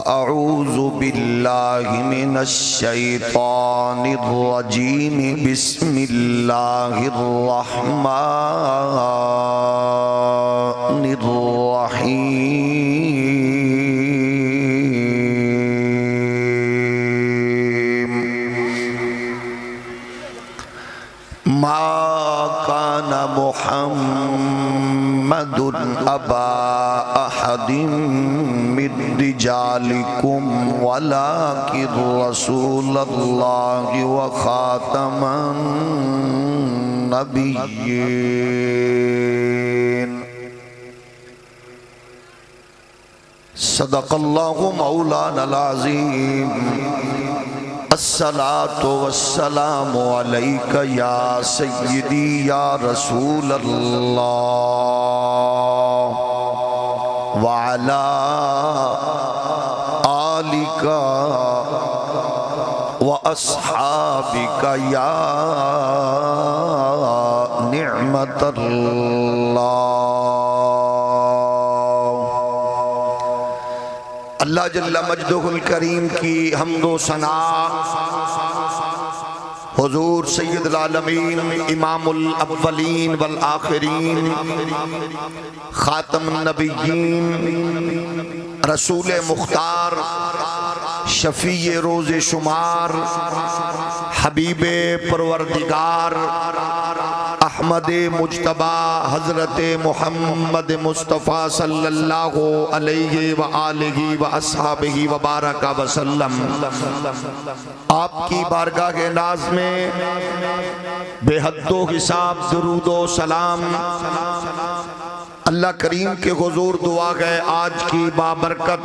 فأعوذ بالله من الشيطان الرجيم بسم الله الرحمن الرحيم ما كان محمد أبا أحد من رجالكم ولكن رسول الله وخاتم النبيين صدق الله مولانا العظيم الصلاة والسلام عليك يا سيدي يا رسول الله وعلى آلك وأصحابك يا نعمة الله۔ اللہ جل مجدہ الکریم کی حمد و ثنا حضور سید العالمین امام الاولین والآخرین خاتم النبیین رسول مختار شفیع روز شمار حبیب پروردگار احمد مجتبی حضرت محمد مصطفیٰ صلی اللہ علیہ وآلہ وآصحابہ وبارک وسلم، آپ کی بارگاہ ناز میں بے حد و حساب درود و سلام اللہ کریم کے حضور دعا گئے آج کی بابرکت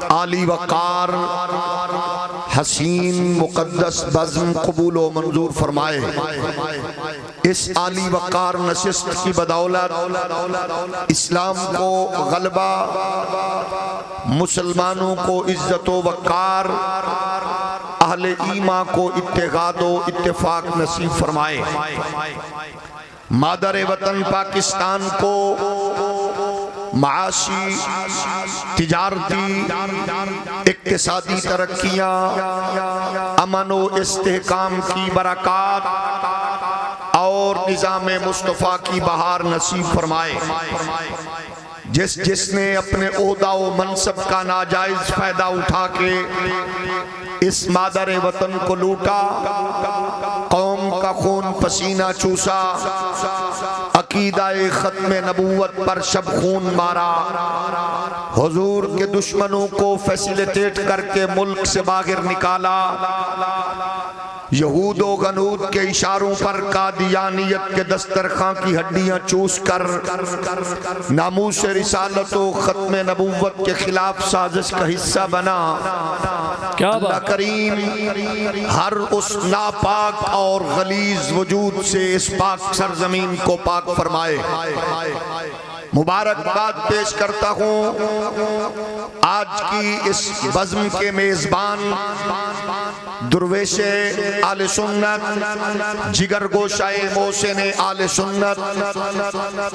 عالی وقار حسین مقدس بزم قبول و منظور فرمائے۔ اس عالی وقار نشست کی بدولت اسلام کو غلبہ، مسلمانوں کو عزت و وقار، اہل ایمان کو اتحاد و اتفاق نصیب فرمائے۔ مادر وطن پاکستان کو معاشی، تجارتی، اقتصادی ترقیاں، امن و استحکام کی برکات اور نظام مصطفیٰ کی بہار نصیب فرمائے۔ جس نے اپنے عہدہ و منصب کا ناجائز فائدہ اٹھا کے اس مادر وطن کو لوٹا، قوم کا خون پسینہ چوسا، عقیدہ ختم نبوت پر شب خون مارا، حضور کے دشمنوں کو فیسیلیٹیٹ کر کے ملک سے باہر نکالا، یہود و غنود کے اشاروں پر قادیانیت کے دسترخوان کی ہڈیاں چوس کر ناموس رسالت و ختم نبوت کے خلاف سازش کا حصہ بنا۔ اللہ کریم ہر اس ناپاک اور غلیظ وجود سے اس پاک سرزمین کو پاک فرمائے۔ مبارکباد پیش کرتا ہوں آج کی اس بزم کے میزبان درویش آل سنت، جگر گوشہ محسن آل سنت،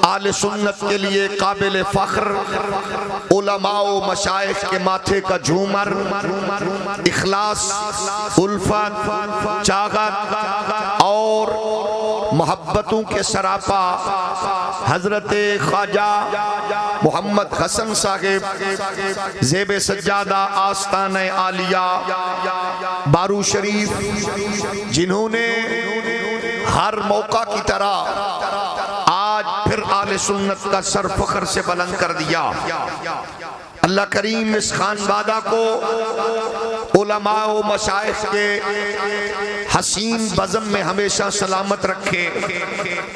آل سنت کے لیے قابل فخر، علماء و مشائخ کے ماتھے کا جھومر، اخلاص، الفت، چاغت اور محبتوں کے سراپا حضرت خواجہ محمد حسن صاحب زیب سجادہ آستانہ عالیہ بارو شریف، جنہوں نے ہر موقع کی طرح آج پھر آل سنت کا سر فخر سے بلند کر دیا۔ اللہ کریم اس خانوادہ کو علماء و مشائخ کے حسین بزم میں ہمیشہ سلامت رکھے۔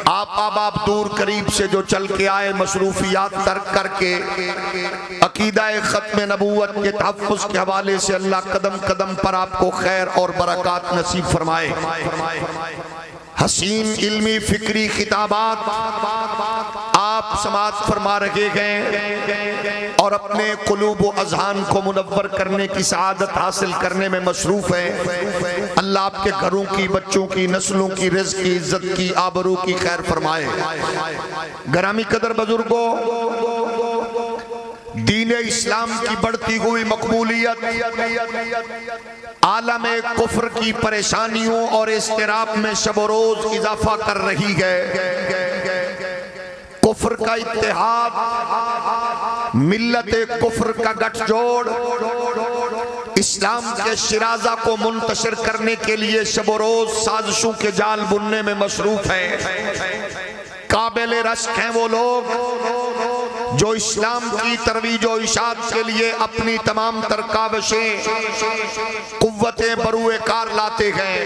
آپ آباب دور قریب سے جو چل کے آئے، مصروفیات ترک کر کے عقیدہ ختم نبوت کے تحفظ کے حوالے سے اللہ قدم قدم پر آپ کو خیر اور برکات نصیب فرمائے۔ حسین علمی فکری خطابات آپ سماعت فرما رہے ہیں اور اپنے قلوب و اذہان کو منور کرنے کی سعادت حاصل کرنے میں مصروف ہیں۔ اللہ آپ کے گھروں کی، بچوں کی، نسلوں کی، رزق کی، عزت کی، آبرو کی خیر فرمائے۔ گرامی قدر بزرگوں، دین اسلام کی بڑھتی ہوئی مقبولیت عالم کفر کی پریشانیوں اور اضطراب میں شب و روز اضافہ کر رہی ہے۔ کفر کا اتحاد، ملت کفر کا گٹھ جوڑ اسلام کے شرازہ کو منتشر کرنے کے لیے شب و روز سازشوں کے جال بننے میں مصروف ہے۔ قابل رشک ہیں وہ لوگ جو اسلام کی ترویج و اشاعت کے لیے اپنی تمام تر کاوشیں قوتیں بروئے کار لاتے ہیں۔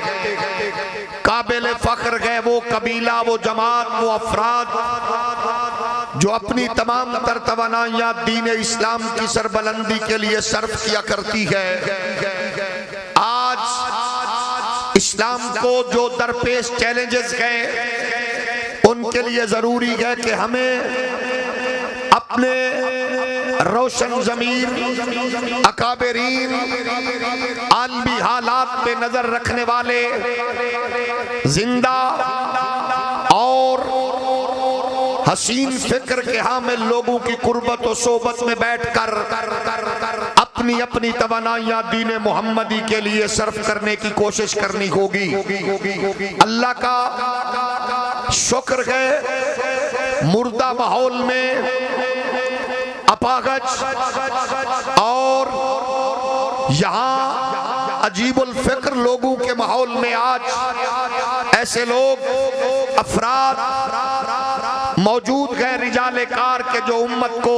قابل فخر ہے وہ قبیلہ، وہ جماعت، وہ افراد جو اپنی تمام تر توانائیاں دین اسلام کی سربلندی کے لیے صرف کیا کرتی ہے۔ آج اسلام کو جو درپیش چیلنجز ہیں ان کے لیے ضروری ہے کہ ہمیں اپنے روشن ضمیر اکابرین عالمی حالات پہ نظر رکھنے والے زندہ اور حسین فکر کے حامل لوگوں کی قربت و صحبت میں بیٹھ کر اپنی اپنی توانائیاں دین محمدی کے لیے صرف کرنے کی کوشش کرنی ہوگی۔ اللہ کا شکر ہے مردہ ماحول میں اپاہج اور یہاں عجیب الفکر لوگوں کے ماحول میں آج ایسے لوگ افراد موجود ہیں رجال کار کے جو امت کو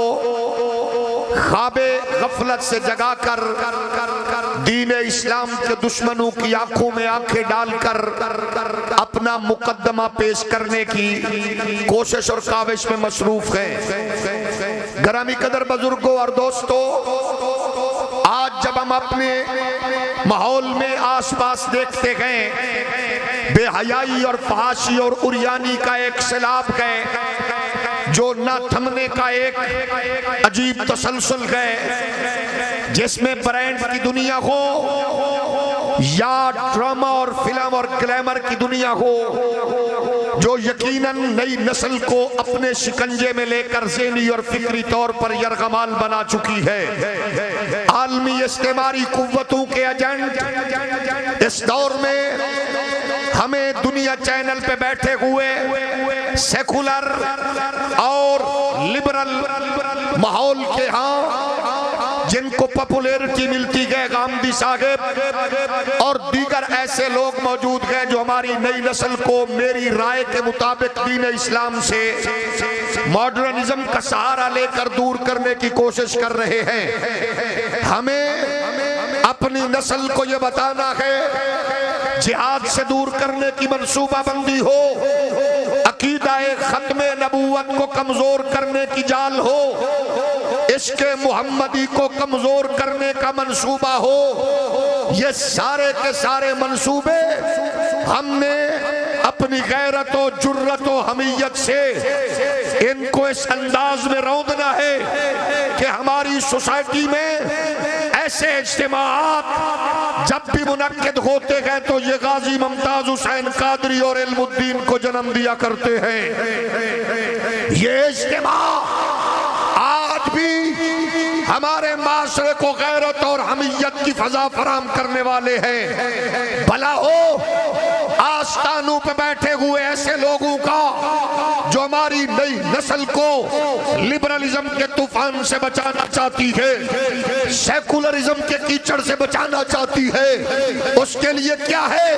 خواب غفلت سے جگا کر دین اسلام کے دشمنوں کی آنکھوں میں آنکھیں ڈال کر اپنا مقدمہ پیش کرنے کی کوشش اور کاوش میں مصروف ہیں۔ گرامی قدر بزرگوں اور دوستوں، آج جب ہم اپنے ماحول میں آس پاس دیکھتے ہیں بے حیائی اور فحاشی اور عریانی کا ایک سیلاب ہے جو نہ تھمنے کا ایک عجیب تسلسل ہے، جس میں برانڈ کی دنیا ہو یا ڈرامہ اور فلم اور گلیمر کی دنیا ہو، جو یقیناً نئی نسل کو اپنے شکنجے میں لے کر ذہنی اور فکری طور پر یرغمال بنا چکی ہے۔ عالمی استعماری قوتوں کے ایجنٹ اس دور میں ہمیں دنیا چینل پہ بیٹھے ہوئے سیکولر اور لبرل ماحول کے ہاں جن کو پاپولیرٹی ملتی ہے غامدی صاحب اور دیگر ایسے لوگ موجود ہیں جو ہماری نئی نسل کو میری رائے کے مطابق دین اسلام سے ماڈرنزم کا سہارا لے کر دور کرنے کی کوشش کر رہے ہیں۔ ہمیں اپنی نسل کو یہ بتانا ہے جہاد سے دور کرنے کی منصوبہ بندی ہو، عقیدہ ختم نبوت کو کمزور کرنے کی جال ہو، عشق محمدی کو کمزور کرنے کا منصوبہ ہو، یہ سارے کے سارے منصوبے ہم نے اپنی غیرت و جرت و حمیت سے ان کو اس انداز میں روندنا ہے کہ ہماری سوسائٹی میں ایسے اجتماعات جب بھی منعقد ہوتے ہیں تو یہ غازی ممتاز حسین قادری اور علم الدین کو جنم دیا کرتے ہیں۔ یہ اجتماع آج بھی ہمارے معاشرے کو غیرت اور حمیت کی فضا فراہم کرنے والے ہیں۔ بھلا ہو آستانوں پہ بیٹھے ہوئے ایسے لوگوں کا جو ہماری نئی نسل کو لبرلزم کے طوفان سے بچانا چاہتی ہے، سیکولرزم کے کیچڑ سے بچانا چاہتی ہے، اس کے لیے کیا ہے؟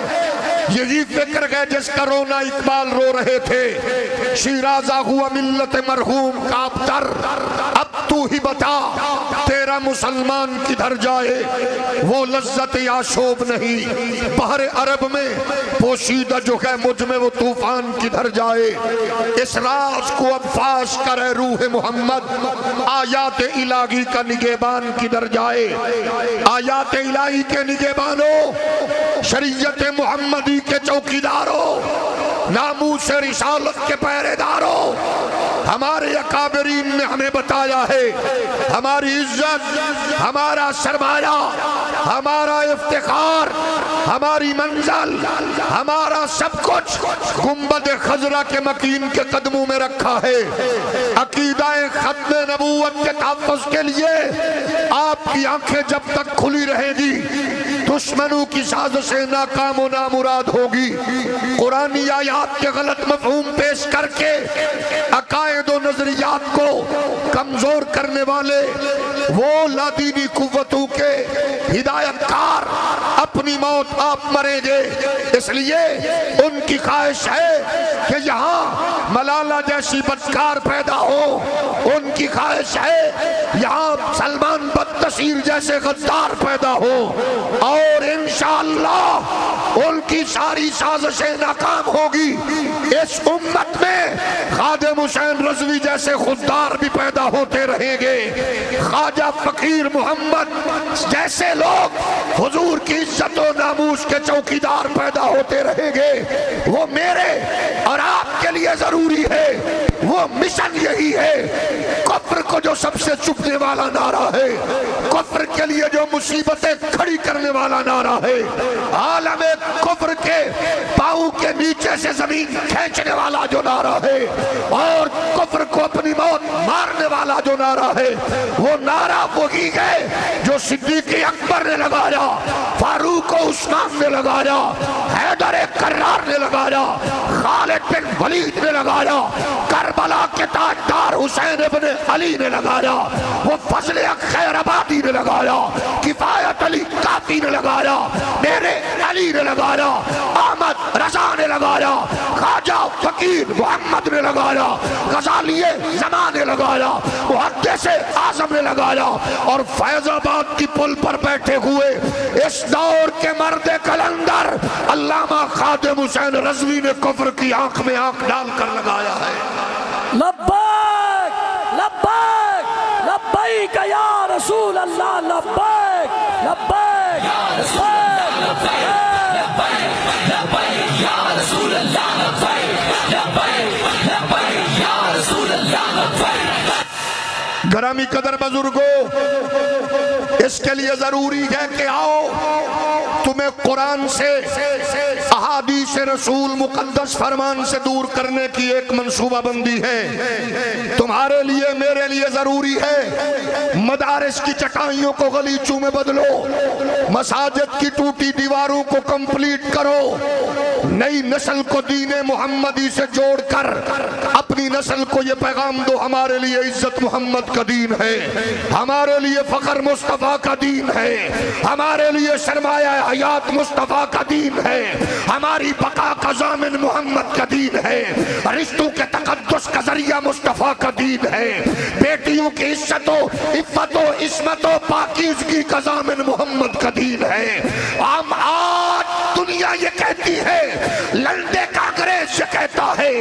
یہی فکر ہے جس کا رونا اقبال رو رہے تھے، شیرازہ ہوا ملت مرحوم کا ابتر، اب تو ہی بتا تیرا مسلمان کدھر جائے، وہ لذت یا شوب نہیں، بحر عرب میں پوشیدہ جو ہے مجھ میں وہ طوفان کدھر جائے، اس راز کو اب فاش کرے روح محمد، آیات الہی کا نگہبان کدھر جائے۔ آیات الہی کے نگہبانوں، شریعت محمدی کے چوکیداروں، ناموس رسالت کے پہرے داروں، ہمارے اکابرین نے ہمیں بتایا ہے ہماری عزت، ہمارا سرمایہ، ہمارا افتخار، ہماری منزل، ہمارا سب کچھ گنبد خضرا کے مکین کے قدموں میں رکھا ہے۔ عقیدہ ختم نبوت کے تحفظ کے لیے آپ کی آنکھیں جب تک کھلی رہیں گی دشمنوں کی سازشیں ناکام و نامراد ہوگی۔ قرآنی آیات کے غلط مفہوم پیش کر کے عقائد و نظریات کو کمزور کرنے والے وہ لادینی قوتوں کے ہدایت کار اپنی موت آپ مریں گے۔ اس لیے ان کی خواہش ہے کہ یہاں ملالہ جیسی بدکار پیدا ہو، ان کی خواہش ہے یہاں سلمان بدتصیر جیسے غدار پیدا ہو، اور انشاءاللہ ان کی ساری سازشیں ناکام ہوگی۔ اس امت میں خادم حسین رضوی جیسے خوددار بھی پیدا ہوتے رہیں گے، خواجہ فقیر محمد جیسے لوگ حضور کی عزت و ناموس کے چوکیدار پیدا ہوتے رہیں گے۔ وہ میرے اور آپ کے لیے ضروری ہے، وہ مشن یہی ہے۔ کفر کو جو سب سے چپنے والا نعرہ ہے، کفر کے لیے جو مصیبتیں کھڑی کرنے والا نعرہ ہے، عالم کفر کے پاؤں کے نیچے سے زمین کھینچنے والا جو نعرہ ہے، اور کفر کو اپنی موت مارنے والا جو نعرہ ہے، وہ نعرہ وہی ہے جو صدیق اکبر نے لگایا، فاروق و عثمان نے لگایا، حیدر کرار نے لگایا، خالد بن ولید نے لگایا، کربلا کے تاجدار حسین ابن علی نے لگایا، وہ فضل خیر آبادی نے لگایا، کفایت علی کافی نے لگایا، میرے علی نے لگایا، احمد رضا نے لگایا، خواجہ فقیر محمد نے لگایا، غزالی زمان نے لگایا، محدث اعظم نے لگایا، اور فیض آباد کی پل پر بیٹھے ہوئے اس دور کے مرد کلندر علامہ خادم حسین رضوی نے کفر کی آنکھ میں آنکھ ڈال کر لگایا ہے۔ لبیک لبیک لبیک یا رسول اللہ، لبیک لبیک یا رسول اللہ، لبیک لبیک یا رسول اللہ، لبیک لبیک لبیک یا رسول اللہ، لبیک۔ گرامی قدر بزرگوں، اس کے لیے ضروری ہے کہ آؤ تمہیں قرآن سے، احادیث رسول مقدس فرمان سے دور کرنے کی ایک منصوبہ بندی ہے۔ تمہارے لیے میرے لیے ضروری ہے مدارس کی چٹائیوں کو غلیچوں میں بدلو، مساجد کی ٹوٹی دیواروں کو کمپلیٹ کرو، نئی نسل کو دین محمدی سے جوڑ کر اپنی نسل کو یہ پیغام دو، ہمارے لیے عزت محمد کا دین ہے، ہمارے لیے فخر مصطفیٰ کا دین ہے، ہمارے لیے سرمایہ حیات مصطفیٰ کا دین ہے، ہماری بقا کا ضامن محمد کا دین ہے، رشتوں کے تقدس کا ذریعہ مصطفیٰ کا دین ہے، بیٹیوں کی عزت و عفت و عصمت و پاکیزگی کا ضامن محمد کا دین ہے۔ ہم آج دنیا یہ کہتی ہے، لندے کا انگریز یہ کہتا ہے،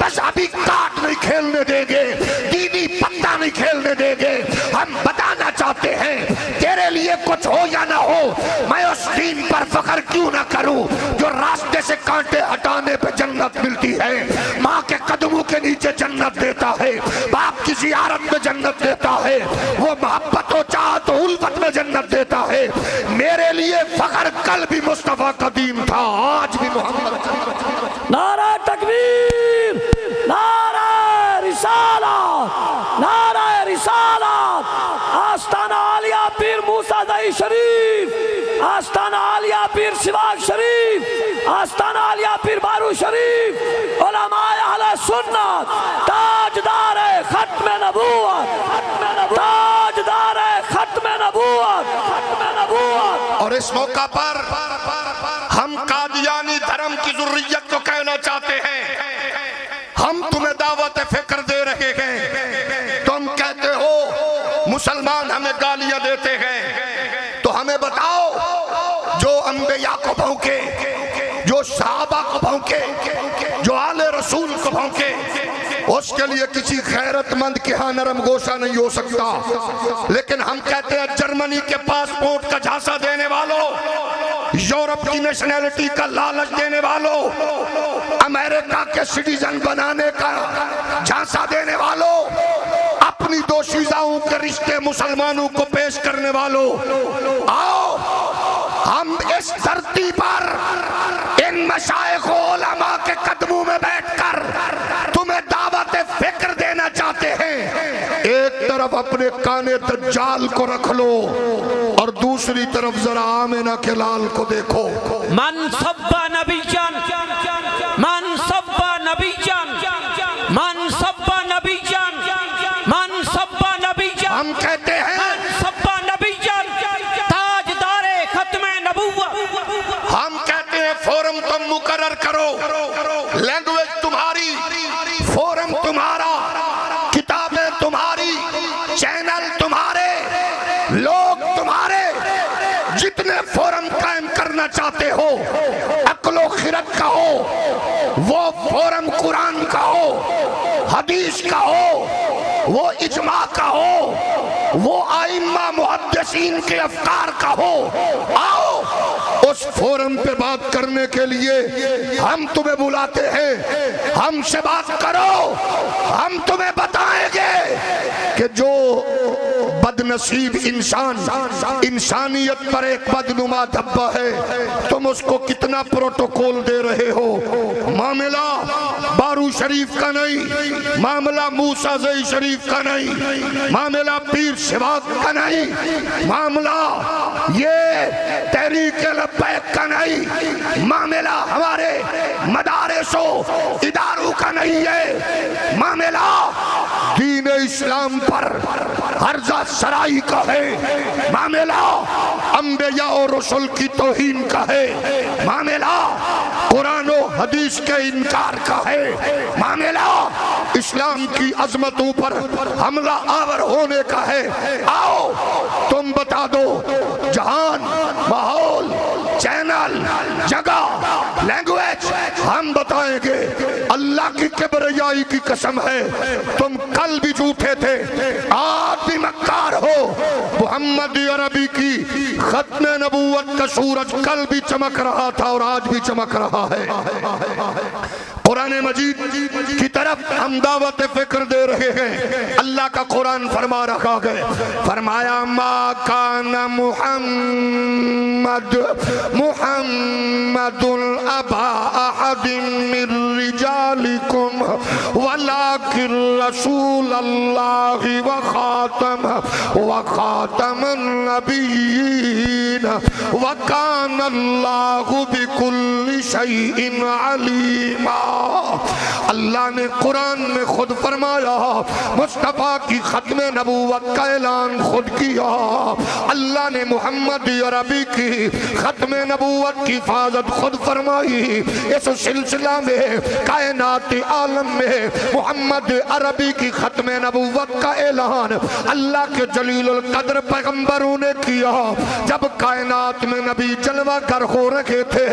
بس ابھی کاٹ نہیں کھیلنے دیں گے، دینی پتہ نہیں کھیلنے دیں گے۔ ہم بتانا چاہتے ہیں تیرے لیے کچھ ہو یا نہ ہو، میں اس دین پر فخر کیوں نہ کروں جو راستے سے کانٹے ہٹانے پہ جنت ملتی ہے، ماں کے قدموں کے نیچے جنت دیتا ہے، باپ کی زیارت میں جنت دیتا ہے، وہ محبت و چاہت و الفت میں جنت دیتا ہے۔ میرے لیے فخر کل بھی مصطفیٰ کا دین تھا، آج بھی محمد۔ نعرہ تکبیر، نعرہ رسالت، نعرہ رسالت، آستانہ عالیہ پیر موسیٰ زئی شریف، آستانہ عالیہ پیر سواگ شریف، آستانہ عالیہ پیر بارو شریف، علماء اہل سنت، تاجدار ختم نبوت، تاجدار ختم نبوت، ختم نبوت۔ اور اس موقع پر ہم قادیانی دھرم کی ذریت کو کہنا چاہتے ہیں، ہم تمہیں دعوت فکر دے رہے ہیں، تم کہتے ہو مسلمان ہمیں گالیاں دیتے ہیں، تو ہمیں بتاؤ جو انبیاء کو بھونکے، جو صحابہ کو بھونکے، جو آل رسول کو بھونکے، اس کے لیے کسی خیرت مند کے ہاں نرم گوشہ نہیں ہو سکتا۔ لیکن ہم کہتے ہیں جرمنی کے پاسپورٹ کا جھانسا دینے والوں، یورپ کی نیشنلٹی کا لالچ دینے والوں، امریکہ کے سٹیزن بنانے کا جھانسا دینے والوں، اپنی دوشیزاؤں کے رشتے مسلمانوں کو پیش کرنے والوں، آؤ ہم اس دھرتی پر ان مشائخ و علماء کے قدموں میں بیٹھ کر تمہیں دعوت فکر دینا چاہتے ہیں۔ ایک طرف اپنے کانے دجال کو رکھ لو اور دوسری طرف ذرا آمنہ کے لال کو دیکھو۔ من سبّ نبیًّا من سبّ نبیًّا من سبّ نبیًّا من سبّ نبیًّا، ہم کہتے ہیں من سبّ نبیًّا تاجدار ختم نبوت۔ ہم کہتے ہیں فورم تم مقرر کرو، لینگویج تمہاری، فورم تمہارا، کتابیں تمہاری، چینل تمہارے، لوگ تمہارے، جتنے فورم قائم کرنا چاہتے ہو، عقل و خرد کا ہو، وہ فورم قرآن کا ہو، حدیث کا ہو، وہ اجماع کا ہو، وہ ائمہ محدثین کے افکار کا ہو، آؤ اس فورم پہ بات کرنے کے لیے ہم تمہیں بلاتے ہیں، ہم سے بات کرو، ہم تمہیں بتائیں گے کہ جو بد نصیب انسان انسانیت پر ایک بدنما دھبا ہے، تم اس کو کتنا پروٹوکول دے رہے ہو۔ معاملہ بارو شریف کا نہیں، معاملہ موسیٰ زئی شریف کا نہیں، معاملہ پیر سواق کا نہیں، معاملہ یہ تحریک لبیک کا نہیں، معاملہ ہمارے مدارس و اداروں کا نہیں ہے، معاملہ دین اسلام پر حرزہ سرائی کا ہے، معاملہ انبیاء و رسول کی توہین کا ہے، معاملہ قرآن و حدیث کے انکار کا ہے، معاملہ اسلام کی عظمتوں پر حملہ آور ہونے کا ہے۔ آؤ تم بتا دو، جہان، ماحول، چینل، جگہ، لینگویج، ہم بتائیں گے۔ اللہ کی کبریائی کی قسم ہے، تم کل بھی جھوٹے تھے، آج بھی مکار ہو۔ محمد عربی کی ختم نبوت کا سورج کل بھی چمک رہا تھا اور آج بھی چمک رہا ہے۔ قرآن مجید کی طرف ہم دعوت فکر دے رہے ہیں۔ اللہ کا قرآن فرما رکھا گئے، فرمایا ما کان محمد ابا احد من رجالکم ولکن رسول اللہ وخاتم النبیین وکان اللہ بکل شیء علیما۔ اللہ نے قرآن میں خود فرمایا، مصطفیٰ کی ختم نبوت کا اعلان خود کیا، اللہ نے محمد عربی کی ختم نبوت کی حفاظت خود فرمائی۔ اس سلسلہ میں کائنات عالم میں محمد عربی کی ختم نبوت کا اعلان اللہ کے جلیل القدر پیغمبروں نے کیا۔ جب کائنات میں نبی جلوہ گر ہو رکھے تھے،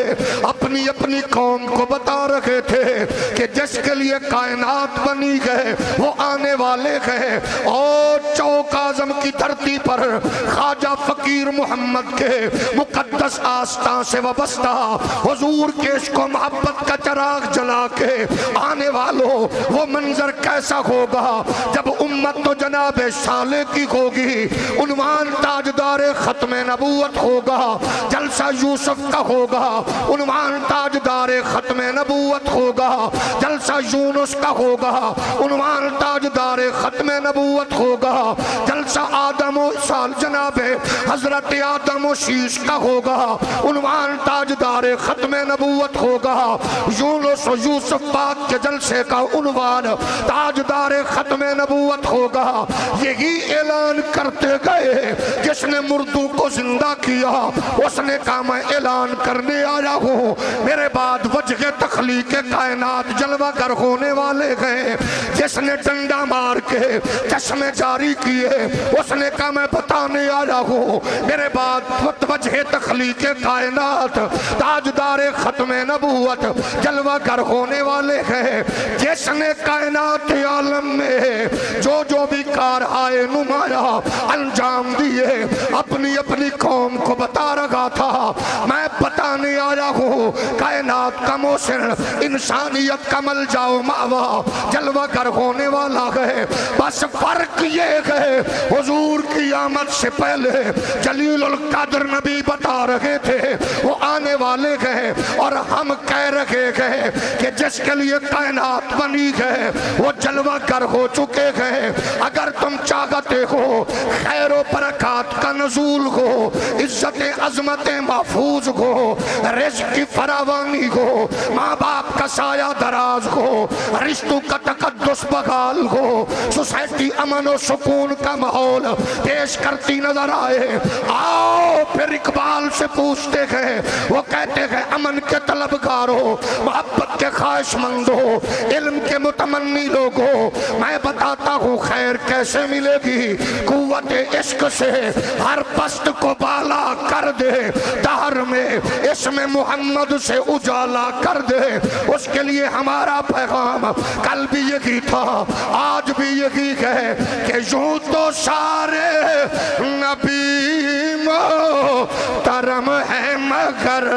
اپنی اپنی قوم کو بتا رکھے تھے کہ جس کے لیے کائنات بنی گئے وہ آنے والے گئے، اور چوک اعظم کی دھرتی پر خواجہ فقیر محمد کے مقدس آستان سے وابستہ حضور کے عشق و محبت کا چراغ جلا کے آنے والوں، وہ منظر کیسا ہوگا جب امت تو جناب صالح کی ہوگی، عنوان تاجدار ختم نبوت ہوگا، جلسہ یوسف کا ہوگا، عنوان تاجدار ختم نبوت ہوگا، جلسہ یونس کا ہوگا، عنوان تاجدار ختم نبوت ہوگا، جلسہ آدم و سال جناب حضرت آدم و شیش کا ہوگا، عنوان تاجدار ختم نبوت ہوگا، یونس و یوسف پاک کے جلسے کا عنوان تاجدار ختم نبوت ہوگا۔ یہی اعلان کرتے گئے، جس نے مردوں کو زندہ کیا اس نے کہا میں اعلان کرنے آیا ہوں، میرے بعد وجہ تخلیق کائنات جلوہ گر ہونے والے گئے۔ جس نے ڈنڈا مار کے چشمے جاری کیے اس نے کہا میں بتانے آیا ہوں، میرے بعد وجہ تخلیق کائنات تاجدار ختم نبوت جلوہ گر ہونے والے گئے۔ جس نے کائنات عالم میں جو بھی کارہائے نمایاں انجام دیے، اپنی اپنی قوم کو بتا رہا تھا، میں بتانے آیا ہوں کائنات کا محسن انسانیت کا مل جاؤ ماوا جلوہ گر ہونے والا ہے بس فرق یہ ہے حضور کی آمد سے پہلے جلیل القدر نبی بتا رہے تھے وہ آنے والے گئے اور ہم کہہ رہے گئے کہ جس کے لیے کائنات بنی ہے وہ جلوہ گر ہو چکے گئے اگر تم چاہتے ہو خیر و برکات کا نزول ہو عزت عظمت محفوظ ہو رزق کی فراوانی ہو ماں باپ کا سایہ دراز ہو رشتوں کا تقدس بحال ہو سوسائٹی امن و سکون کا ماحول پیش کرتی نظر آئے آؤ پھر اقبال سے پوچھتے گئے وہ کہتے گئے امن کے طلبگاروں محبت کے خواہش مندوں علم کے متمنی لوگوں میں بتاتا ہوں خیر کیسے ملے گی قوت عشق سے ہر پست کو بالا کر دے دہر میں اسم محمد سے اجالا کر دے اس کے لیے ہمارا پیغام کل بھی یہی تھا آج بھی یہی ہے کہ یوں تو سارے نبی محترم ہے مگر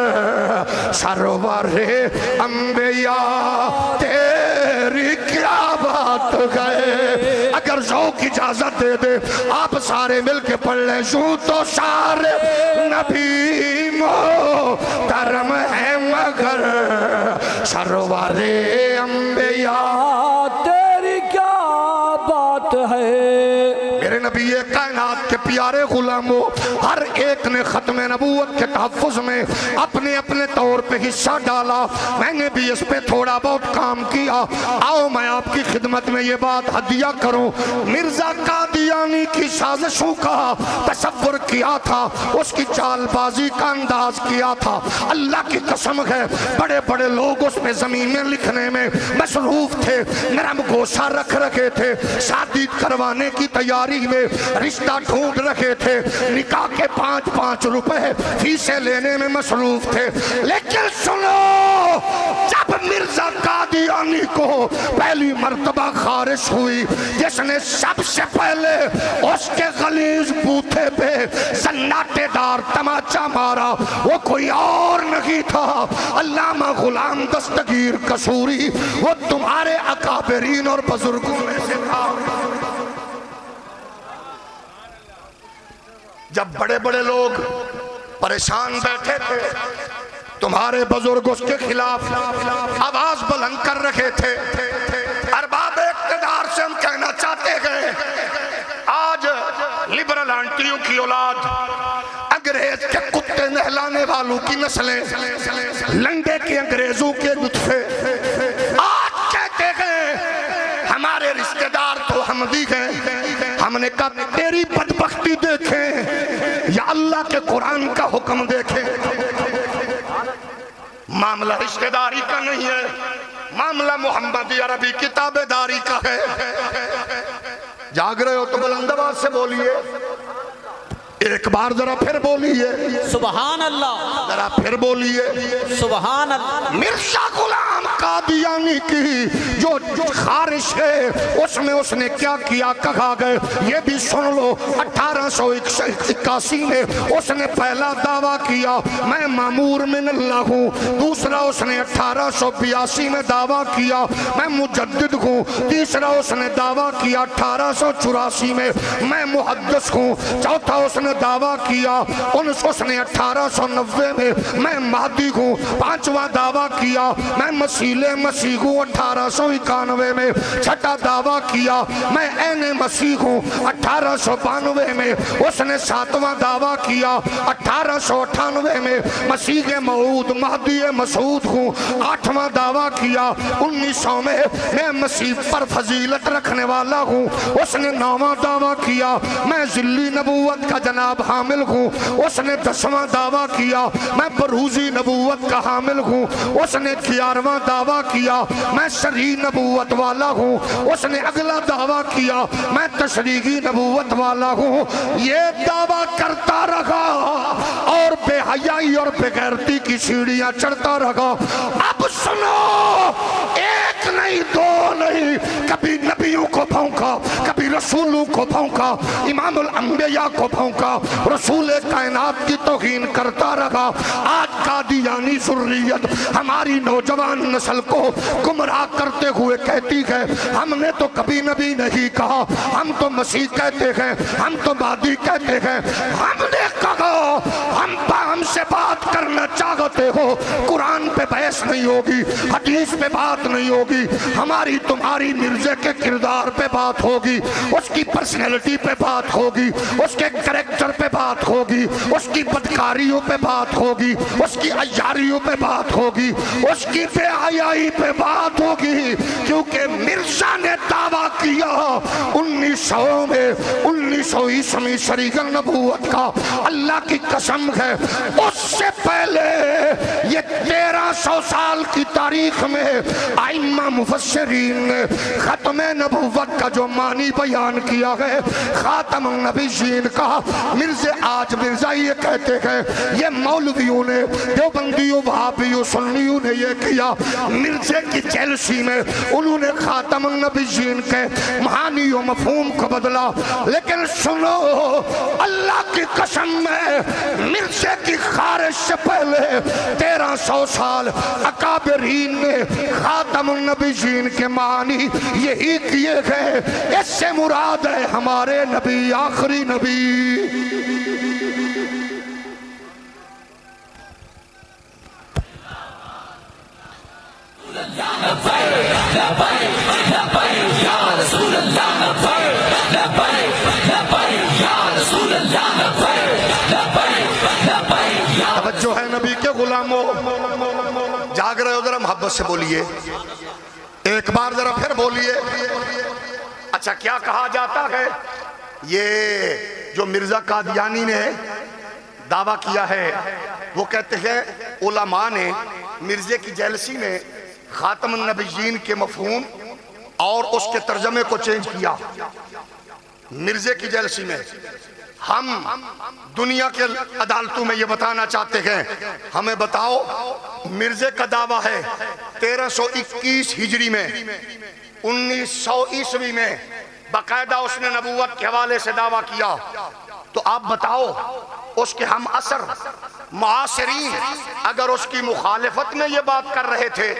سرور انبیاء تیری کیا بات ہے اگر ذوق اجازت دے دے آپ سارے مل کے پڑھ لیں یوں تو سارے نبی محترم ہے مگر سرور انبیاء تیری کیا بات ہے میرے نبی کائنات کے پیارے غلاموں ہر ایک نے ختم نبوت کے تحفظ میں اپنے اپنے طور پہ حصہ ڈالا میں نے بھی اس پہ تھوڑا بہت کام کیا آؤ میں آپ کی خدمت میں یہ بات ہدیہ کروں مرزا قادیانی کی سازشوں کا تصور کیا تھا اس کی چال بازی کا انداز کیا تھا اللہ کی قسم ہے بڑے بڑے لوگ اس پہ زمین میں لکھنے میں مصروف تھے نرم گوشہ رکھ رکھے تھے شادی کروانے کی تیاری میں رشتہ ڈھونڈ رکھے تھے نکاح کے 5-5 روپے فیسیں لینے میں مصروف تھے لیکن سنو جب مرزا قادیانی کو پہلی مرتبہ خارش ہوئی جس نے سب سے پہلے اس کے غلیظ بوتھے پہ سناٹے دار تماچا مارا وہ کوئی اور نہیں تھا علامہ غلام دستگیر قصوری وہ تمہارے اکابرین اور بزرگوں میں سے تھا جب بڑے بڑے لوگ پریشان بیٹھے تھے تمہارے بزرگ اس کے خلاف آواز بلند کر رکھے تھے ارباب اقتدار سے ہم کہنا چاہتے گئے آج لبرل آنٹیوں کی اولاد انگریز کے کتے نہلانے والوں کی نسلیں لنڈے کے انگریزوں کے نطفے آج کہتے گئے ہمارے رشتہ دار تو احمدی ہیں ہم نے کہا تیری بدبختی دیکھیں یا اللہ کے قرآن کا حکم دیکھیں معاملہ رشتہ داری کا نہیں ہے معاملہ محمدی عربی کتاب داری کا ہے جاگ رہے ہو تو بلند آواز سے بولیے ایک بار ذرا پھر بولیے سبحان اللہ ذرا پھر بولیے سبحان اللہ مرزا غلام قادیانی کی جو خارش ہے اس میں اس نے کیا کیا کہا گئے یہ بھی سن لو 1881 میں اس نے پہلا دعویٰ کیا میں مامور من اللہ ہوں دوسرا اس نے 1882 میں دعویٰ کیا میں مجدد ہوں تیسرا اس نے دعویٰ کیا 1884 میں محدث ہوں چوتھا اس نے دعویٰ کیا اس نے 1890 میں مہدی ہوں پانچواں دعویٰ کیا میں مسیح ہوں 1891 میں چھٹا دعویٰ کیا میں عین مسیح ہوں 1892 میں اس نے ساتواں دعویٰ کیا 1898 میں مسیح موعود مہدی مسعود ہوں آٹھواں دعویٰ کیا 1900 میں مسیح پر فضیلت رکھنے والا ہوں اس نے نواں دعویٰ کیا میں ذلی نبوت کا جناب حامل ہوں اس نے 10واں دعویٰ کیا میں بروزی نبوت کا حامل ہوں اس نے 11واں دعویٰ کیا میں شرعی نبوت والا ہوں اس نے اگلا دعویٰ کیا میں تشریعی نبوت والا ہوں یہ دعویٰ کرتا رہا اور بے حیائی اور بے غیرتی کی سیڑھیاں چڑھتا رہا اب سنو ایک نہیں دو نہیں کبھی نبیوں کو بھونکا کبھی رسولوں کو بھونکا امام الانبیاء کو بھونکا رسول کائنات کی توہین کرتا رہا آج قادیانی قادیانی ذریت ہماری نوجوان نسل کو گمراہ کرتے ہوئے کہتی ہے ہم نے تو کبھی نبی نہیں کہا، ہم تو مسیح کہتے ہیں، ہم تو مہدی کہتے ہیں، ہم نے کہا ہم سے بات کرنا چاہتے ہو، قرآن پہ بحث نہیں ہوگی، حدیث پہ بات نہیں ہوگی، ہماری تمہاری مرزے کے کردار پہ بات ہوگی، اس کی پرسنالٹی پہ بات ہوگی، اس کے کریکٹر پہ بات ہوگی، اس کی بدکاریوں پہ بات ہوگی، اس کی عیاریوں پہ بات ہوگی، اس کی بے حیائی پہ بات ہوگی، کیونکہ مرزا نے دعویٰ کیا 1900 میں 1900 عیسوی شریک النبوت کا، اللہ کی قسم ہے اس سے پہلے یہ 1300 سال کی تاریخ میں ائمہ مفسرین نے ختم نبوت کا جو معنی بیان کیا ہے خاتم النبیین کا، مرزا آج مرزا یہ کہتے ہیں، یہ مولویوں نے، دیوبندیوں، وہابیوں، سنیوں نے یہ کیا، مرزا کی جیلسی میں انہوں نے خاتم النبیین کے معانی و مفہوم کو بدلا، لیکن سنو اللہ کی قسم میں مرزا کی خارج سے پہلے 1300 سال اکابرین نے خاتم النبیین کے معنی یہی کیے گئے، اس سے مراد ہے ہمارے نبی، آخری نبی۔ توجہ ہے نبی کے غلاموں، جاگ رہے ہو ذرا محبت سے بولیے، ایک بار ذرا پھر بولیے۔ اچھا کیا کہا جاتا ہے؟ یہ جو مرزا قادیانی نے دعویٰ کیا ہے وہ کہتے ہیں علماء نے مرزا کی جیلسی میں خاتم النبیین کے مفہوم اور اس کے ترجمے کو چینج کیا۔ مرزا کی جیلسی میں ہم دنیا کے عدالتوں میں یہ بتانا چاہتے ہیں، ہمیں بتاؤ مرزا کا دعویٰ ہے 1321 ہجری میں 1900 عیسوی میں باقاعدہ اس نے نبوت کے حوالے سے دعویٰ کیا، تو آپ بتاؤ اس کے ہم اثر معاصرین اگر اس کی مخالفت میں یہ بات کر رہے تھے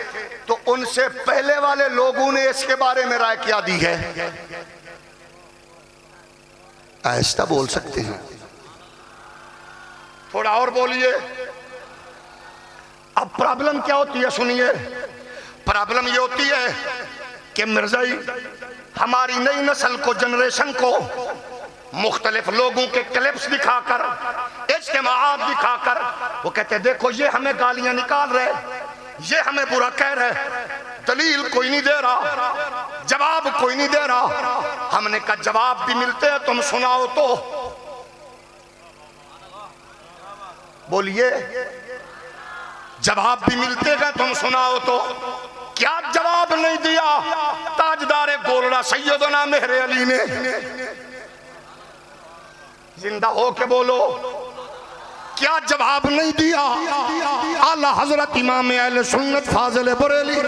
تو ان سے پہلے والے لوگوں نے اس کے بارے میں رائے کیا دی ہے؟ آہستہ بول سکتے ہیں، تھوڑا اور بولیے۔ اب پرابلم کیا ہوتی ہے سنیے، پرابلم یہ ہوتی ہے کہ مرزائی ہماری نئی نسل کو، جنریشن کو مختلف لوگوں کے کلپس دکھا کر، اجتماعات دکھا کر وہ کہتے ہیں دیکھو یہ ہمیں گالیاں نکال رہے، یہ ہمیں برا کہہ رہے، دلیل کوئی نہیں دے رہا، جواب کوئی نہیں دے رہا۔ ہم نے کہا جواب بھی ملتے ہیں، تم سناؤ تو بولیے، جواب بھی ملتے ہیں تم سناؤ تو۔ کیا جواب نہیں دیا تاجدار گولڑا سیدنا مہر علی نے؟ زندہ ہو کے بولو، کیا جواب نہیں دیا اعلیٰ حضرت امام اہل سنت فاضل بریلی؟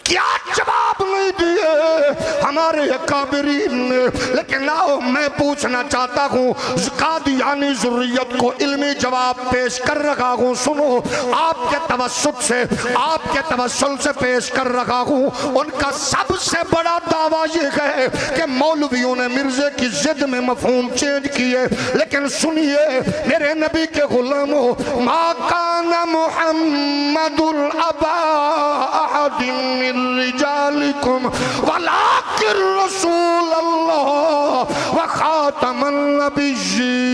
کیا جواب نہیں دیے ہمارے اکابرین نے؟ لیکن آؤ میں پوچھنا چاہتا ہوں، قادیانی ذریت کو علمی جواب پیش کر رہا ہوں، سنو آپ کے توسط سے، آپ کے توسل سے پیش کر رہا ہوں۔ ان کا سب سے بڑا دعویٰ یہ ہے کہ مولویوں نے مرزا کی ضد میں مفہوم چینج کیے، لیکن سنیے میرے نبی کے غلاموں، ما کان محمد ابا احد من رجالکم ولکن رسول اللہ وخاتم النبیین۔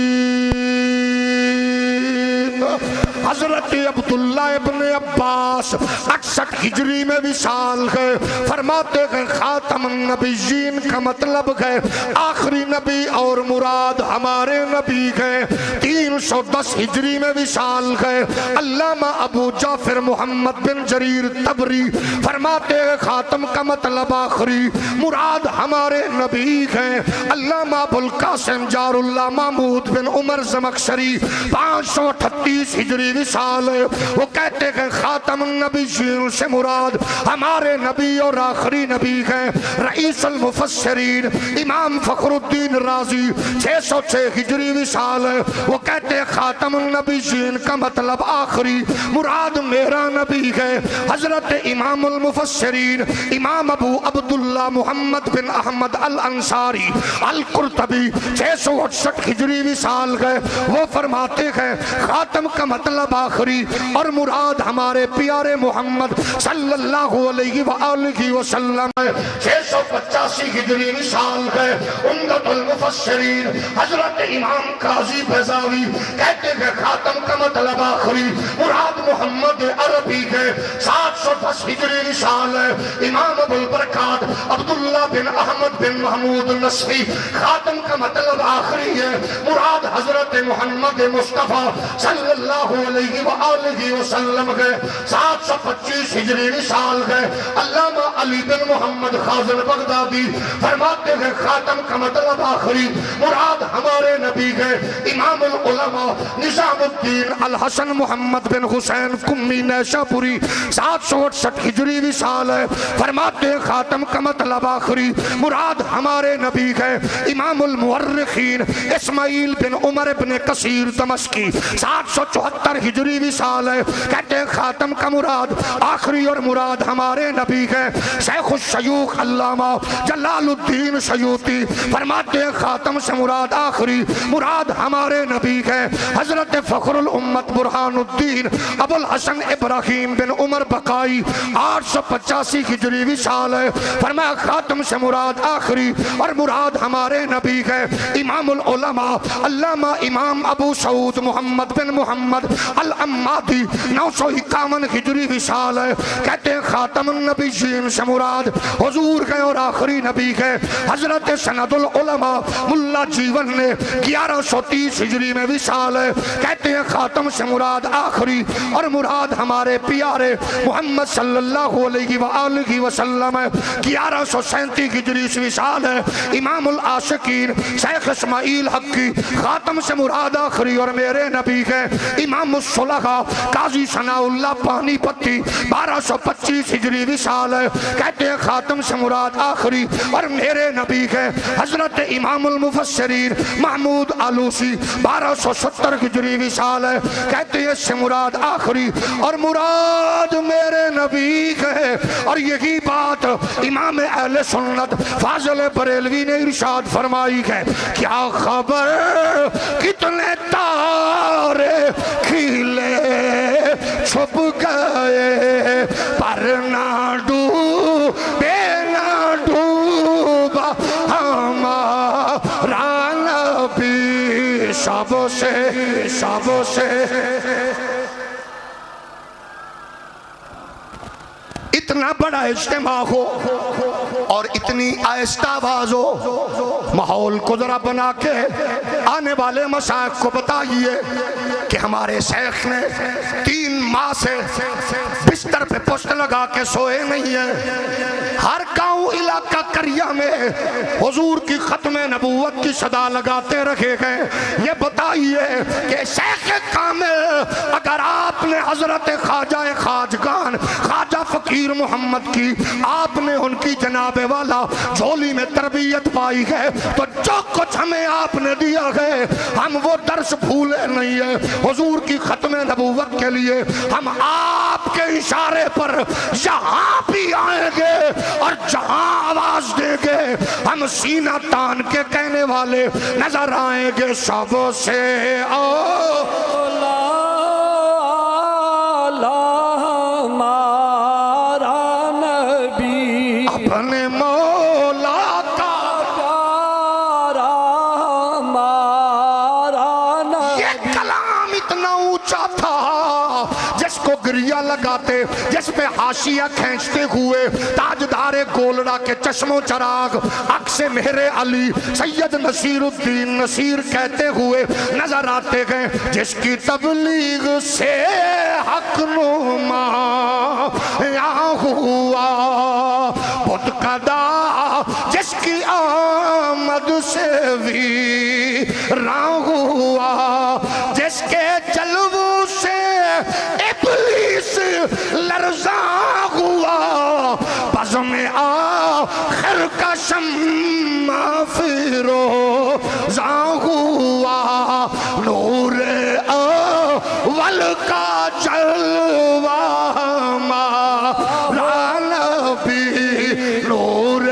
حضرت عبداللہ ابن عباس 61 ہجری میں وصال گئے، فرماتے ہیں خاتم النبیین کا مطلب ہے آخری نبی، اور مراد ہمارے نبی گئے۔ 310 ہجری میں وصال گئے۔ علامہ ابو جعفر محمد بن جریر طبری فرماتے ہیں خاتم کا مطلب آخری، مراد ہمارے نبی ہیں۔ علامہ ابو القاسم جار اللہ محمود بن عمر زمخشری 538 ہجری وصال ہے، وہ کہتے ہیں ہیں خاتم النبیین سے مراد ہمارے نبی اور آخری نبی ہیں رئیس المفسرین امام فخر الدین رازی 606 ہجری وصال ہے. وہ کہتے ہیں خاتم النبیین کا مطلب آخری، مراد میرا نبی ہے. حضرت امام المفسرین امام ابو عبداللہ محمد بن احمد الانصاری القرطبی 668 ہجری وصال گئے، وہ فرماتے ہیں خاتم کا مطلب آخری اور مراد ہمارے پیارے محمد صلی اللہ علیہ وآلہ وسلم ہے. 685 ہجری وصال گئے. عمدۃ المفسرین حضرت امام قاضی بیضاوی کہتے ہیں خاتم کا مطلب آخری مراد محمد عربی ہے. 710 ہجری وصال ہے. امام ابو البرکات عبداللہ بن احمد بن محمود نصفی خاتم کا مطلب آخری ہے مراد حضرت محمد مصطفیٰ صلی اللہ علیہ وآلہ وسلم ہے. 725 ہجری وصال ہے. علامہ علی بن محمد خازن بغدادی فرماتے ہیں خاتم کا مطلب آخری مراد ہمارے نبی ہے. امام العلماء نظام الدین الحسن محمد بن حسین کمی نیشاپوری 768 ہجری وصال ہے. فرماتے ہیں خاتم کا مطلب آخری مراد ہمارے نبی ہے. امام المورخین اسماعیل بن عمر بن کثیر دمشقی 774 ہجری وصال ہے. کہتے ہیں خاتم کا مراد آخری اور مراد ہمارے نبی ہے. شیخ الشیوخ علامہ جلال الدین سیوطی فرماتے ہیں خاتم سے مراد آخری مراد ہمارے نبی ہے. حضرت فخر الامت برہان الدین ابو الحسن ابراہیم بن عمر بقائی 885 ہجری وصال ہے. فرمایا خاتم سے مراد آخری اور مراد ہمارے نبی ہے. امام العلماء علامہ امام ابو سعود محمد بن محمد العمادی 951 ہجری وصال ہے. کہتے ہیں خاتم النبیین سے مراد حضور ہے اور آخری نبی ہے. حضرت سند العلماء ملا جیون نے 1130 ہجری میں وصال ہے. کہتے ہیں خاتم سے مراد آخری اور مراد ہمارے پیارے محمد صلی اللہ علیہ وآلہ وسلم ہے. 1137 ہجری سے وصال ہے. امام العاشقین شیخ اسماعیل حقی خاتم سے مراد آخری اور میرے نبی ہے. امام الصلحاء قاضی ثناء اللہ پانی پتی 1225 ہجری وصال ہے. کہتے ہیں خاتم سے مراد آخری اور میرے نبی ہے. حضرت امام المفسرین محمود آلوسی 1270 ہجری وصال ہے. کہتے ہیں اس سے مراد آخری اور مراد میرے نبی ہے. اور یہی بات امام اہل سنت فاضل بریلوی نے ارشاد فرمائی ہے. کیا خبر کتنے تارے کھلے چھپ گئے پر نہ ڈوبے نہ ڈوبا ہمارا نبی سب سے اتنا بڑا اجتماع ہو اور اتنی آہستہ آواز ہو. ماحول کو ذرا بنا کے آنے والے مشائخ کو بتائیے کہ ہمارے شیخ نے 3 ماہ سے بستر پہ پشت لگا کے سوئے نہیں ہیں. ہر گاؤں علاقہ قریہ میں حضور کی ختم نبوت کی صدا لگاتے رکھے گئے. یہ بتائیے کہ شیخ کامل اگر آپ نے حضرت خواجہ خواجگان خواجہ فقیر محمد کی آپ نے ان کی جناب والا جھولی میں تربیت پائی ہے تو جو کچھ ہمیں آپ نے دیا ہے ہم وہ درس بھولے نہیں ہیں. حضور کی ختم نبوت کے لیے ہم آپ کے اشارے پر یہاں بھی آئیں گے اور جہاں آواز دیں گے ہم سینہ تان کے کہنے والے نظر آئیں گے. سب سے اپنے مولا کا یہ کلام اتنا اونچا تھا جس کو گریہ لگاتے جس پہ حاشیہ کھینچتے ہوئے تاجدار گولڑا کے چشم و چراغ عکس مہر علی سید نصیر الدین نصیر کہتے ہوئے نظر آتے گئے. جس کی تبلیغ سے حق نما ہوا بت قدا جس کی آمد سے ویراں ہوا جس کے جلووں سے ابلیس سرکشم فیروزاں ہوا نور اول کا جلوہ ہمارا نبی نور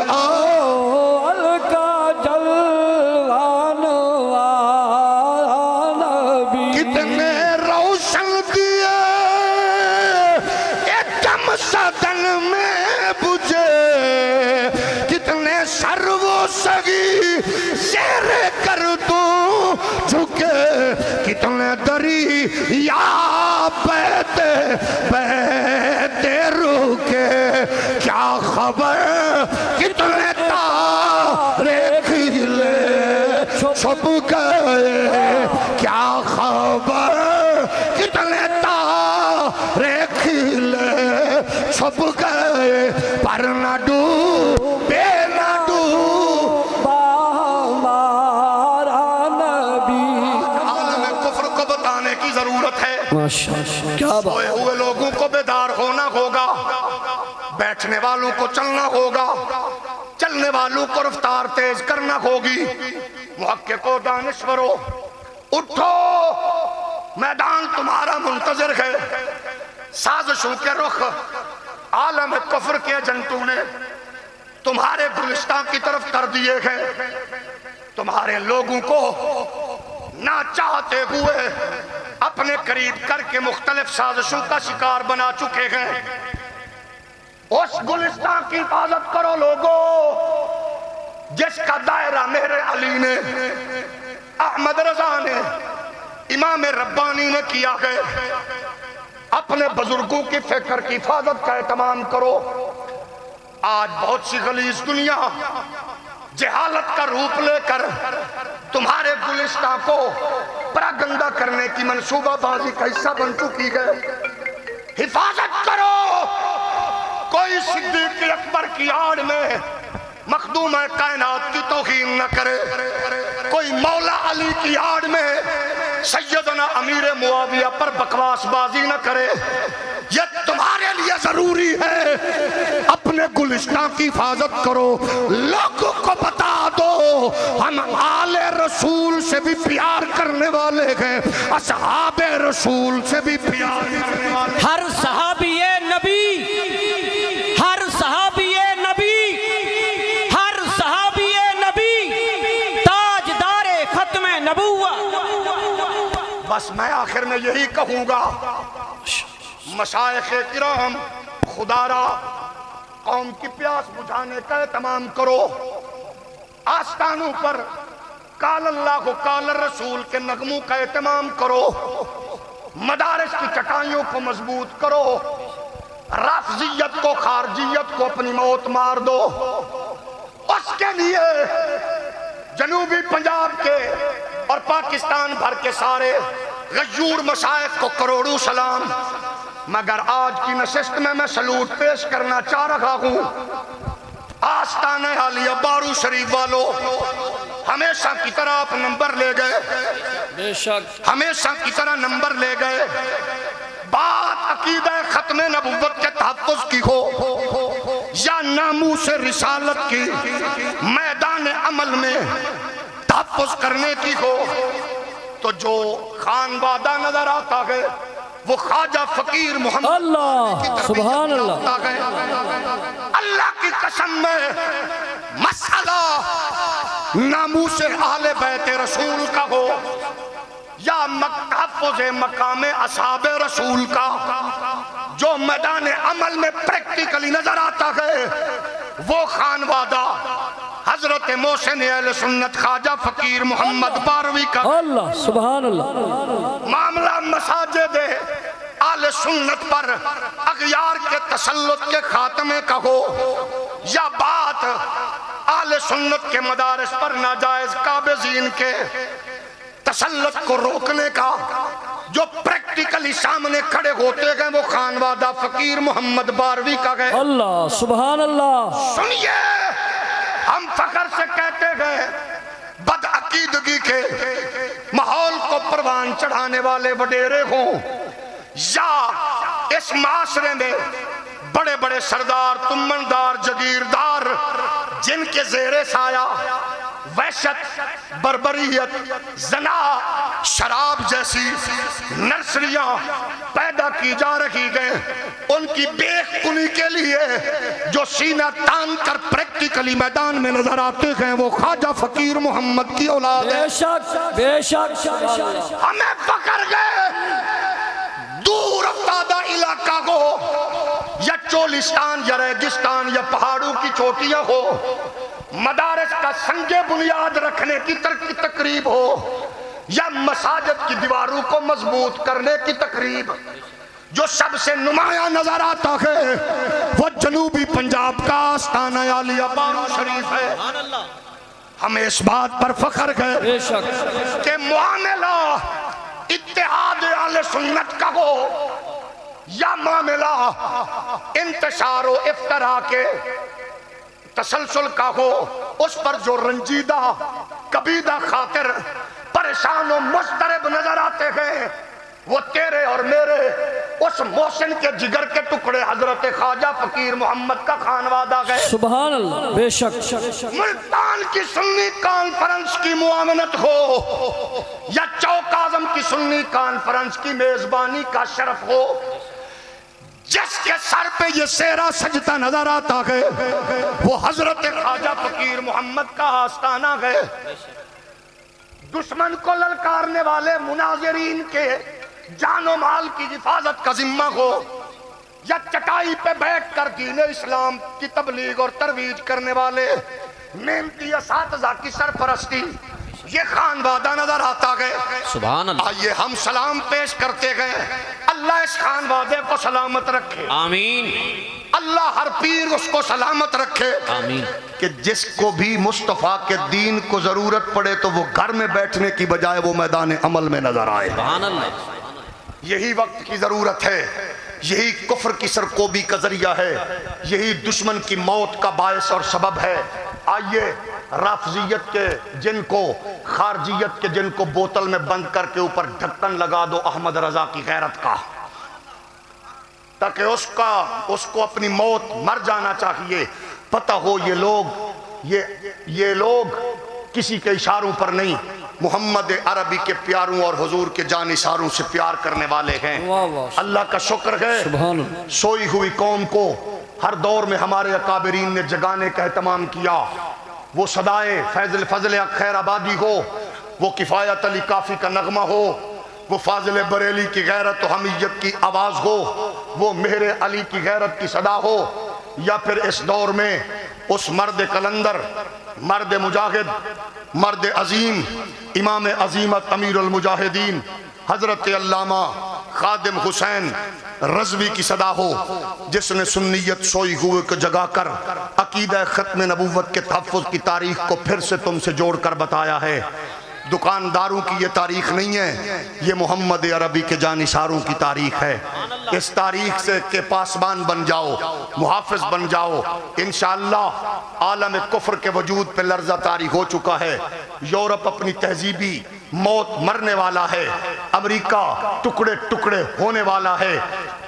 اول کا جلوہ نبی کتنے روشن دیے ایک دم صدن میں بجھے کتنے سر و سگی زیر کر دوں جھکے کتنے دریا بہتے بہتے رکے کیا خبر کتنے تارے کھلے چھپ گئے کیا خبر کتنے تارے کھلے چھپ گئے پر نہ ڈوبے نہ ڈوبا ہمارا نبی عالم کفر کو بتانے کی ضرورت ہے ماشاءاللہ کیا بات سوئے ہوئے لوگوں کو بیدار ہونا ہوگا بیٹھنے والوں کو چلنا ہوگا چلنے والوں کو رفتار تیز کرنا ہوگی محققو دانشورو اٹھو میدان تمہارا منتظر ہے سازشوں کے رخ عالم کفر کے ایجنٹوں نے تمہارے گلستان کی طرف کر دیے ہیں تمہارے لوگوں کو نہ چاہتے ہوئے اپنے قریب کر کے مختلف سازشوں کا شکار بنا چکے ہیں اس گلستان کی حفاظت کرو لوگو جس کا دائرہ میرے علی نے احمد رضا نے امام ربانی نے کیا ہے اپنے بزرگوں کی فکر کی حفاظت کا اہتمام کرو آج بہت سی غلیظ دنیا جہالت کا روپ لے کر تمہارے گلستان کو پراگندہ کرنے کی منصوبہ بازی کا حصہ بن چکی ہے حفاظت کرو کوئی صدیق اکبر کی آڑ میں مخدوم کائنات کی توہین نہ کرے کوئی مولا علی کی آڑ میں سیدنا امیر معاویہ پر بکواس بازی نہ کرے یہ تمہارے لیے ضروری ہے اپنے گلستان کی حفاظت کرو لوگوں کو بتا دو ہم آل رسول سے بھی پیار کرنے والے ہیں اصحاب رسول سے بھی پیار کرنے والے ہر صحابی نبی ہر صحابی نبی ہر صحابی نبی تاجدار ختم نبوت بس میں آخر میں یہی کہوں گا مشائخ کرام خدا را قوم کی پیاس بجھانے کا اہتمام کرو آستانوں پر قال اللہ قال الرسول کے نغموں کا اہتمام کرو مدارس کی چٹائیوں کو مضبوط کرو رافضیت کو خارجیت کو اپنی موت مار دو اس کے لیے جنوبی پنجاب کے اور پاکستان بھر کے سارے غیور مشائخ کو کروڑوں سلام مگر آج کی نشست میں سلوٹ پیش کرنا چاہ رہا ہوں آستانہ عالیہ بارو شریف والو ہمیشہ کی طرح آپ نمبر لے گئے بے شک ہمیشہ کی طرح نمبر لے گئے بات عقیدہ ختم نبوت کے تحفظ کی ہو یا ناموس رسالت کی میدان عمل میں تحفظ کرنے کی ہو تو جو خان وعدہ نظر آتا ہے وہ خواجہ فقیر محمد اللہ سبحان اللہ اللہ کی قسم میں مسئلہ ناموس اہل بیت رسول کا ہو یا تحفظ مقام اصحاب رسول کا جو میدان عمل میں پریکٹیکلی نظر آتا ہے وہ خان وعدہ حضرت محسن اہل سنت خواجہ فقیر محمد باروی کا اللہ سبحان اللہ معاملہ مساجد آل سنت پر اغیار کے تسلط کے خاتمے کا ہو یا بات آل سنت کے مدارس پر ناجائز قابضین کے تسلط کو روکنے کا جو پریکٹیکلی سامنے کھڑے ہوتے گئے وہ خان وعدہ فقیر محمد باروی کا گئے اللہ سبحان اللہ سنیے ہم فخر سے کہتے گئے بدعقیدگی کے ماحول کو پروان چڑھانے والے وڈیرے ہوں یا اس معاشرے میں بڑے بڑے سردار تمندار جگیردار کے زیر سایہ وحشت، بربریت، زنا، شراب جیسی نرسریاں پیدا کی جا رہی گئے، ان کی بے کنی کے لیے جو سینہ تان کر پریکٹیکلی میدان میں نظر آتے ہیں وہ خواجہ فقیر محمد کی اولاد ہے۔ بے شک بے شک، ہمیں پکڑ گئے دور افتادہ علاقہ کو، یا چولستان یا ریگستان یا پہاڑوں کی چوٹیاں ہو، مدارس کا سنگ بنیاد رکھنے کی تقریب ہو، یا مساجد کی دیواروں کو مضبوط کرنے کی تقریب، جو سب سے نمایاں نظر آتا ہے وہ جنوبی پنجاب کا آستانہ عالیہ بارو شریف ہے۔ ہمیں اس بات پر فخر ہے بے شک، کہ معاملہ اتحاد اہل سنت کا ہو یا معاملہ انتشار و افتراء کے تسلسل کا ہو، اس پر جو رنجیدہ کبیدہ خاطر پریشان و مضطرب نظر آتے ہیں وہ تیرے اور میرے اس محسن کے جگر کے ٹکڑے حضرت خواجہ فقیر محمد کا خانوادہ گئے۔ سبحان اللہ، بے شک، ملتان کی سنی کانفرنس کی معاونت ہو یا چوک اعظم کی سنی کانفرنس کی میزبانی کا شرف ہو، جس کے سر پہ یہ سیرا سجدہ نظر آتا ہے وہ حضرت خواجہ فقیر محمد کا آستانہ ہے۔ دشمن کو للکارنے والے مناظرین کے جان و مال کی حفاظت کا ذمہ ہو، یا چٹائی پہ بیٹھ کر دین اسلام کی تبلیغ اور ترویج کرنے والے محنتی اساتذہ کی سرپرستی، یہ خانوادہ نظر آتا گئے۔ سبحان اللہ، آئیے ہم سلام پیش کرتے گئے، اللہ اس خانوادے کو سلامت رکھے، آمین، اللہ ہر پیر اس کو سلامت رکھے، آمین۔ کہ جس کو بھی مصطفیٰ کے دین کو ضرورت پڑے تو وہ گھر میں بیٹھنے کی بجائے وہ میدان عمل میں نظر آئے۔ سبحان اللہ، یہی وقت کی ضرورت ہے، یہی کفر کی سرکوبی کا ذریعہ ہے، یہی دشمن کی موت کا باعث اور سبب ہے۔ آئیے رافضیت کے جن کو، خارجیت کے جن کو بوتل میں بند کر کے اوپر ڈھکن لگا دو احمد رضا کی غیرت کا، تاکہ اس کو اپنی موت مر جانا چاہیے۔ پتہ ہو یہ لوگ کسی کے اشاروں پر نہیں، محمد عربی کے پیاروں اور حضور کے جانثاروں سے پیار کرنے والے ہیں۔ واہ واہ، اللہ کا شکر ہے سبحان اللہ، سوئی ہوئی قوم کو ہر دور میں ہمارے اکابرین نے جگانے کا اہتمام کیا۔ وہ صدائے فضل خیر آبادی ہو، وہ کفایت علی کافی کا نغمہ ہو، وہ فاضل بریلی کی غیرت و حمیت کی آواز ہو، وہ مہر علی کی غیرت کی صدا ہو، یا پھر اس دور میں اس مرد کلندر، مرد مجاہد، مرد عظیم، امام عظیمت امیر المجاہدین حضرت علامہ خادم حسین رضوی کی صدا ہو، جس نے سنیت سوئی ہوئے کو جگا کر عقیدہ ختم نبوت کے تحفظ کی تاریخ کو پھر سے تم سے جوڑ کر بتایا ہے۔ دکانداروں کی یہ تاریخ نہیں ہے، یہ محمد عربی کے جانثاروں کی تاریخ ہے۔ اس تاریخ سے کے پاسبان بن جاؤ، محافظ بن جاؤ۔ انشاءاللہ عالم کفر کے وجود پہ لرزہ طاری ہو چکا ہے، یورپ اپنی تہذیبی موت مرنے والا ہے، امریکہ ٹکڑے ٹکڑے ہونے والا ہے،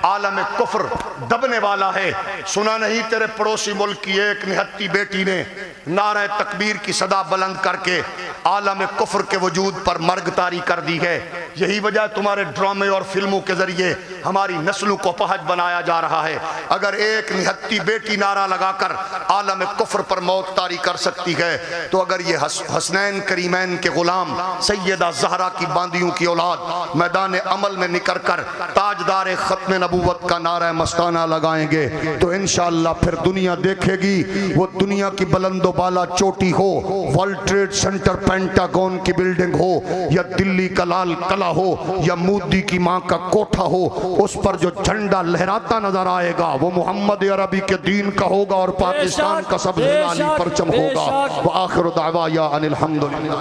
عالم کفر دبنے والا ہے۔ سنا نہیں تیرے پڑوسی ملک کی ایک نہتی بیٹی نے نعرہ تکبیر کی صدا بلند کر کے عالم کفر کے وجود پر مرگ طاری کر دی ہے۔ یہی وجہ تمہارے ڈرامے اور فلموں کے ذریعے ہماری نسلوں کو اپاہج بنایا جا رہا ہے۔ اگر ایک نہتی بیٹی نعرہ لگا کر عالم کفر پر موت طاری کر سکتی ہے تو اگر یہ حسنین کریمین کے غلام سیدہ زہرا کی باندیوں کی اولاد میدان عمل میں نکل کر تاجدار ختم نبوت کا نعرہ مستانہ لگائیں گے تو انشاءاللہ پھر دنیا دیکھے گی، وہ دنیا کی بلند و بالا چوٹی ہو، ورلڈ ٹریڈ سینٹر پینٹاگون کی بلڈنگ ہو، یا دلی کا لال قلعہ ہو، یا مودی کی ماں کا کوٹھا ہو، اس پر جو جھنڈا لہراتا نظر آئے گا وہ محمد عربی کے دین کا ہوگا اور پاکستان کا سبز لالی پرچم ہوگا۔ وآخر دعوایا ان الحمدللہ۔